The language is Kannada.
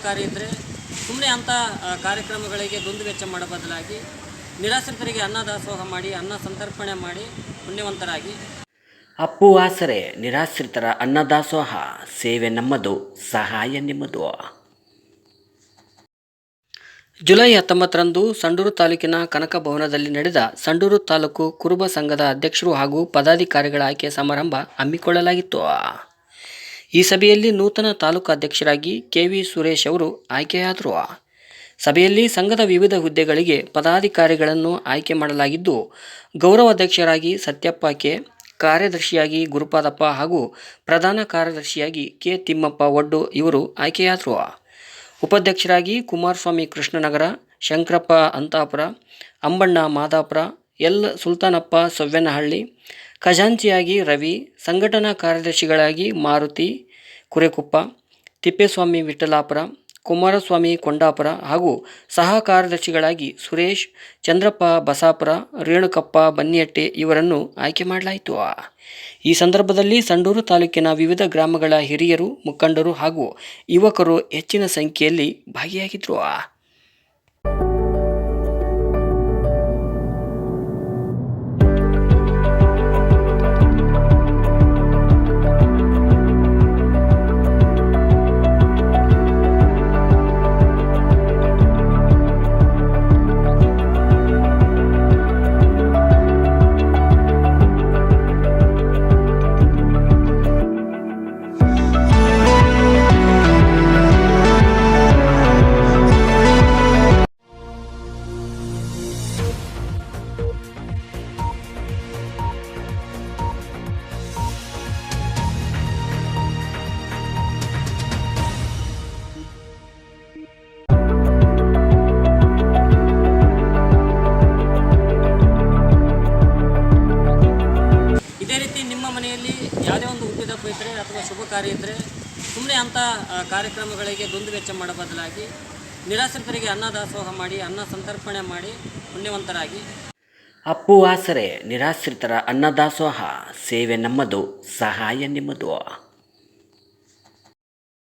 ಕಾರ್ಯ ಇದ್ದರೆ ಸುಮ್ಮನೆ ಅಂಥ ಕಾರ್ಯಕ್ರಮಗಳಿಗೆ ದುಂದು ವೆಚ್ಚ ಮಾಡೋ ಬದಲಾಗಿ ನಿರಾಶ್ರಿತರಿಗೆ ಅನ್ನ ದಾಸೋಹ ಮಾಡಿ ಅನ್ನ ಸಂತರ್ಪಣೆ ಮಾಡಿ ಪುಣ್ಯವಂತರಾಗಿ. ಅಪ್ಪು ಆಸರೆ ನಿರಾಶ್ರಿತರ ಅನ್ನದಾಸೋಹ, ಸೇವೆ ನಮ್ಮದು, ಸಹಾಯ ನಿಮ್ಮದು. ಜುಲೈ 19ರಂದು ಸಂಡೂರು ತಾಲೂಕಿನ ಕನಕ ಭವನದಲ್ಲಿ ನಡೆದ ಸಂಡೂರು ತಾಲೂಕು ಕುರುಬ ಸಂಘದ ಅಧ್ಯಕ್ಷರು ಹಾಗೂ ಪದಾಧಿಕಾರಿಗಳ ಆಯ್ಕೆ ಸಮಾರಂಭ ಹಮ್ಮಿಕೊಳ್ಳಲಾಗಿತ್ತು. ಈ ಸಭೆಯಲ್ಲಿ ನೂತನ ತಾಲೂಕು ಅಧ್ಯಕ್ಷರಾಗಿ ಕೆ.ವಿ. ಸುರೇಶ್ ಅವರು ಆಯ್ಕೆಯಾದರು. ಸಭೆಯಲ್ಲಿ ಸಂಘದ ವಿವಿಧ ಹುದ್ದೆಗಳಿಗೆ ಪದಾಧಿಕಾರಿಗಳನ್ನು ಆಯ್ಕೆ ಮಾಡಲಾಗಿದ್ದು, ಗೌರವಾಧ್ಯಕ್ಷರಾಗಿ ಸತ್ಯಪ್ಪ ಕೆ, ಕಾರ್ಯದರ್ಶಿಯಾಗಿ ಗುರುಪಾದಪ್ಪ ಹಾಗೂ ಪ್ರಧಾನ ಕಾರ್ಯದರ್ಶಿಯಾಗಿ ಕೆ. ತಿಮ್ಮಪ್ಪ ಒಡ್ಡು ಇವರು ಆಯ್ಕೆಯಾದರು. ಉಪಾಧ್ಯಕ್ಷರಾಗಿ ಕುಮಾರಸ್ವಾಮಿ ಕೃಷ್ಣನಗರ, ಶಂಕರಪ್ಪ ಅಂತಾಪುರ, ಅಂಬಣ್ಣ ಮಾದಾಪುರ, ಎಲ್. ಸುಲ್ತಾನಪ್ಪ ಸವ್ಯನಹಳ್ಳಿ, ಖಜಾಂಚಿಯಾಗಿ ರವಿ, ಸಂಘಟನಾ ಕಾರ್ಯದರ್ಶಿಗಳಾಗಿ ಮಾರುತಿ ಕುರೆಕುಪ್ಪ, ತಿಪ್ಪೇಸ್ವಾಮಿ ವಿಠಲಾಪುರ, ಕುಮಾರಸ್ವಾಮಿ ಕೊಂಡಾಪುರ ಹಾಗೂ ಸಹ ಕಾರ್ಯದರ್ಶಿಗಳಾಗಿ ಸುರೇಶ್, ಚಂದ್ರಪ್ಪ ಬಸಾಪುರ, ರೇಣುಕಪ್ಪ ಬನ್ನಿಯಟ್ಟೆ ಇವರನ್ನು ಆಯ್ಕೆ ಮಾಡಲಾಯಿತು. ಈ ಸಂದರ್ಭದಲ್ಲಿ ಸಂಡೂರು ತಾಲೂಕಿನ ವಿವಿಧ ಗ್ರಾಮಗಳ ಹಿರಿಯರು, ಮುಖಂಡರು ಹಾಗೂ ಯುವಕರು ಹೆಚ್ಚಿನ ಸಂಖ್ಯೆಯಲ್ಲಿ ಭಾಗಿಯಾಗಿದ್ದರು. ಯಾವುದೇ ಒಂದು ಹುಟ್ಟಿದಬ್ಬ ಇದ್ದರೆ ಅಥವಾ ಶುಭ ಕಾರ್ಯ ಇದ್ದರೆ ಸುಮ್ಮನೆ ಅಂಥ ಕಾರ್ಯಕ್ರಮಗಳಿಗೆ ದುಂದು ವೆಚ್ಚ ಮಾಡೋ ಬದಲಾಗಿ ನಿರಾಶ್ರಿತರಿಗೆ ಅನ್ನ ದಾಸೋಹ ಮಾಡಿ ಅನ್ನ ಸಂತರ್ಪಣೆ ಮಾಡಿ ಪುಣ್ಯವಂತರಾಗಿ. ಅಪ್ಪು ಆಸರೆ ನಿರಾಶ್ರಿತರ ಅನ್ನದಾಸೋಹ, ಸೇವೆ ನಮ್ಮದು, ಸಹಾಯ ನಿಮ್ಮದು.